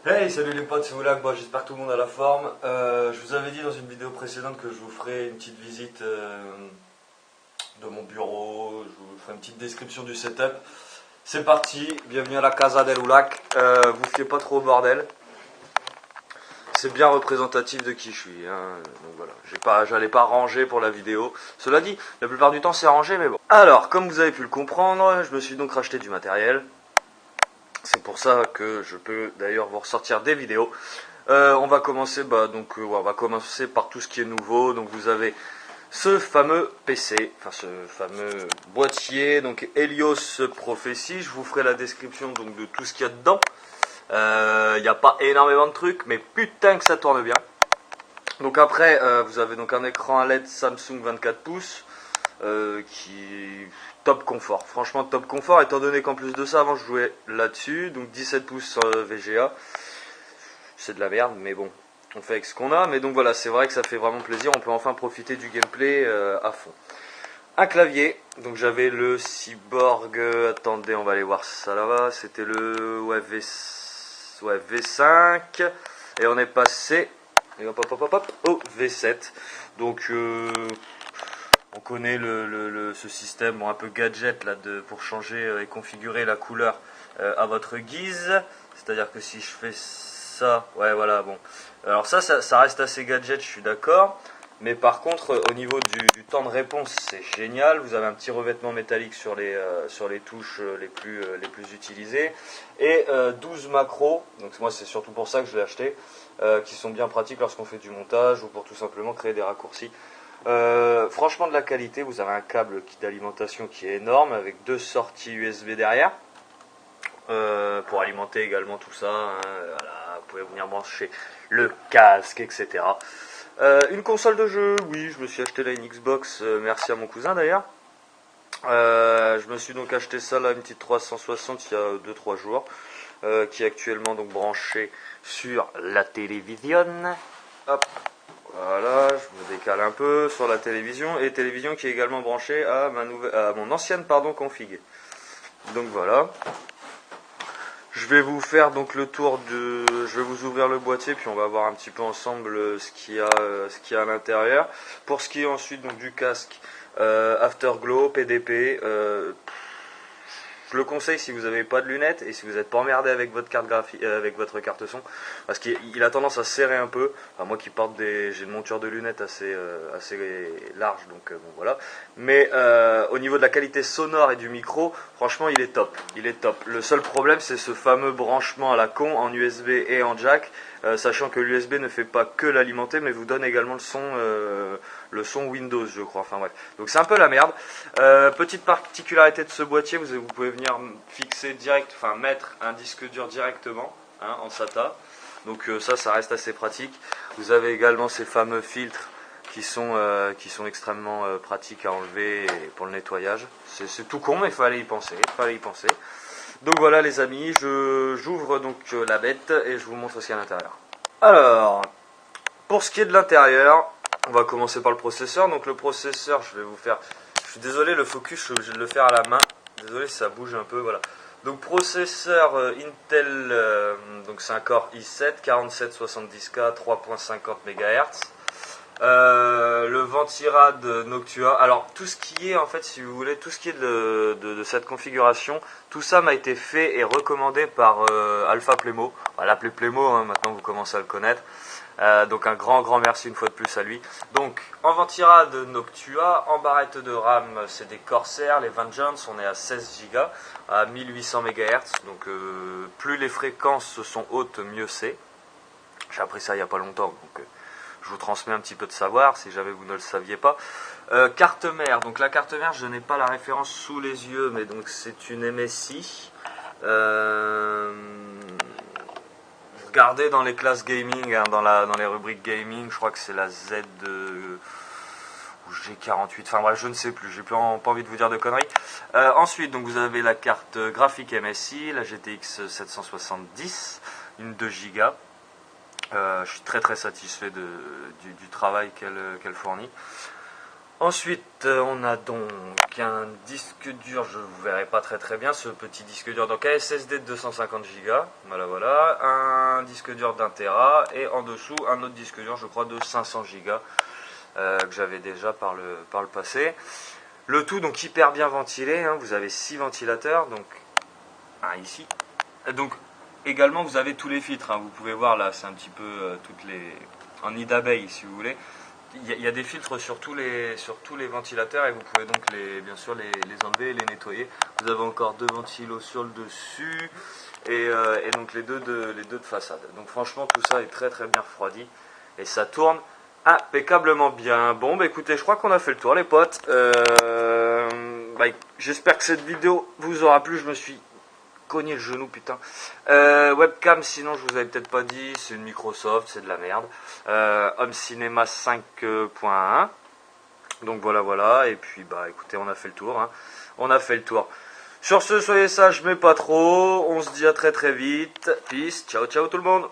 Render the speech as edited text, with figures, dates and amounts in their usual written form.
Hey, salut les potes, c'est Oulak, bon, j'espère que tout le monde a la forme. Je vous avais dit dans une vidéo précédente que je vous ferai une petite visite de mon bureau, je vous ferai une petite description du setup. C'est parti, bienvenue à la Casa del Oulak. Vous fiez pas trop au bordel. C'est bien représentatif de qui je suis, hein. Donc voilà, j'allais pas ranger pour la vidéo. Cela dit, la plupart du temps c'est rangé, mais bon. Alors, comme vous avez pu le comprendre, je me suis donc racheté du matériel. C'est pour ça que je peux d'ailleurs vous ressortir des vidéos. On va commencer on va commencer par tout ce qui est nouveau. Donc vous avez ce fameux PC, enfin ce fameux boîtier, donc Helios Prophecy. Je vous ferai la description donc de tout ce qu'il y a dedans. Il n'y a pas énormément de trucs, mais putain que ça tourne bien. Donc après, vous avez donc un écran LED Samsung 24 pouces qui top confort. Franchement top confort, étant donné qu'en plus de ça, avant je jouais là-dessus, donc 17 pouces VGA. C'est de la merde, mais bon, on fait avec ce qu'on a. Mais donc voilà, c'est vrai que ça fait vraiment plaisir. On peut enfin profiter du gameplay à fond. Un clavier, donc j'avais le Cyborg, attendez, on va aller voir ça là-bas. C'était le V5, et on est passé et au V7. Donc on connaît ce système un peu gadget là, pour changer et configurer la couleur à votre guise. C'est-à-dire que si je fais ça, ouais voilà, bon. Alors ça reste assez gadget, je suis d'accord. Mais par contre, au niveau du temps de réponse, c'est génial. Vous avez un petit revêtement métallique sur les touches les plus utilisées. Et 12 macros, donc moi c'est surtout pour ça que je l'ai acheté, qui sont bien pratiques lorsqu'on fait du montage ou pour tout simplement créer des raccourcis. Franchement de la qualité, vous avez un câble d'alimentation qui est énorme avec deux sorties USB derrière. Pour alimenter également tout ça, hein, voilà, vous pouvez venir brancher le casque, etc. Une console de jeu, oui, je me suis acheté là une Xbox, merci à mon cousin d'ailleurs. Je me suis donc acheté ça là, une petite 360 il y a 2-3 jours, qui est actuellement donc branchée sur la télévision. Hop, voilà, je me décale un peu sur la télévision, et télévision qui est également branchée à mon ancienne config. Donc voilà. Je vais vous faire donc le tour je vais vous ouvrir le boîtier puis on va voir un petit peu ensemble ce qu'il y a à l'intérieur. Pour ce qui est ensuite donc du casque Afterglow PDP, je le conseille si vous n'avez pas de lunettes et si vous n'êtes pas emmerdé avec votre carte graphique, avec votre carte son, parce qu'il a tendance à serrer un peu. Enfin, moi qui porte j'ai une monture de lunettes assez large, donc bon voilà. Mais au niveau de la qualité sonore et du micro, franchement il est top. Il est top. Le seul problème c'est ce fameux branchement à la con en USB et en jack, sachant que l'USB ne fait pas que l'alimenter, mais vous donne également le son Windows, je crois. Enfin bref. Donc c'est un peu la merde. Petite particularité de ce boîtier, vous pouvez venir fixer mettre un disque dur directement, hein, en SATA. Donc ça reste assez pratique. Vous avez également ces fameux filtres qui sont extrêmement pratiques à enlever pour le nettoyage. C'est tout con, mais il fallait y penser. Donc voilà les amis, j'ouvre donc la bête et je vous montre ce qu'il y a à l'intérieur. Alors, pour ce qui est de l'intérieur, on va commencer par le processeur. Donc le processeur, je suis désolé, le focus, je suis obligé de le faire à la main. Désolé si ça bouge un peu, voilà. Donc processeur Intel, donc c'est un Core i7, 4770K, 3.50 MHz. Le Ventirad Noctua. Alors tout ce qui est en fait, si vous voulez, tout ce qui est de cette configuration, tout ça m'a été fait et recommandé par Alpha Plémo. On va l'appeler Plémo, hein, maintenant vous commencez à le connaître. Donc un grand merci une fois de plus à lui. Donc en Ventirad Noctua, en barrette de RAM c'est des Corsair, les Vengeance, on est à 16 Go, à 1800 MHz. Donc plus les fréquences sont hautes, mieux c'est. J'ai appris ça il n'y a pas longtemps, donc je vous transmets un petit peu de savoir si jamais vous ne le saviez pas. Carte mère, donc la carte mère je n'ai pas la référence sous les yeux, mais donc c'est une MSI. Regardez dans les classes gaming, hein, dans les rubriques gaming, je crois que c'est la Z ou G48, enfin bref, je ne sais plus, j'ai pas envie de vous dire de conneries. Ensuite, donc vous avez la carte graphique MSI, la GTX 770, une 2 Go. Je suis très satisfait du travail qu'elle fournit. Ensuite, on a donc un disque dur, je ne vous verrai pas très bien, ce petit disque dur, donc un SSD de 250 Go, voilà, un disque dur d'1 Tera, et en dessous, un autre disque dur, je crois, de 500 Go, que j'avais déjà par le passé. Le tout, donc, hyper bien ventilé, hein, vous avez 6 ventilateurs, donc, ici. Donc, également, vous avez tous les filtres, hein, vous pouvez voir là, c'est un petit peu toutes les... en nid d'abeille, si vous voulez. Il y a des filtres sur tous les ventilateurs et vous pouvez donc bien sûr les enlever et les nettoyer. Vous avez encore 2 ventilos sur le dessus et donc les deux de façade. Donc franchement tout ça est très bien refroidi et ça tourne impeccablement bien. Bon bah écoutez, je crois qu'on a fait le tour les potes. J'espère que cette vidéo vous aura plu. Je me suis cogné le genou, putain. Webcam, sinon je vous avais peut-être pas dit, c'est une Microsoft, c'est de la merde. Home Cinema 5.1. Donc voilà, et puis bah écoutez, on a fait le tour, hein. On a fait le tour. Sur ce, soyez sages mais pas trop. On se dit à très vite. Peace, ciao tout le monde.